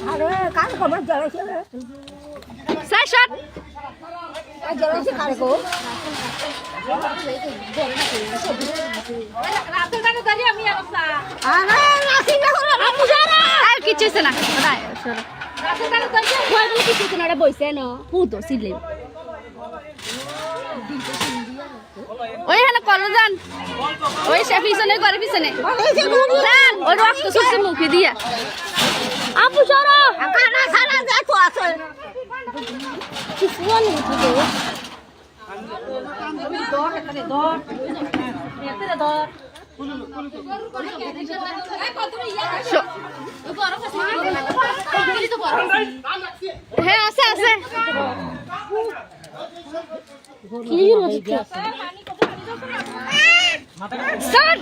আরে কার খবর জ্বালাইছে সেশন জ্বালাইছে কার গো রাতে গানে দাঁড়িয়ে আমি আসা আরে নাসি না হলো আপু জানা আর কিছু হইছে না দাঁড়ায় রাতে গানে দাঁড়িয়ে কই বলে কিছু না রে বইছে না পুতো সিলে ওই হ্যাঁ কলো যান ওই সে পিছনে করে পিছনে যান ওই রক্ত সুসি মুখে দিয়া আপু সরো খানা খানা দেখো আছে কিছু নেই তো দর এখানে দর এতে দর হ্যাঁ আছে আছে কি হলো স্যার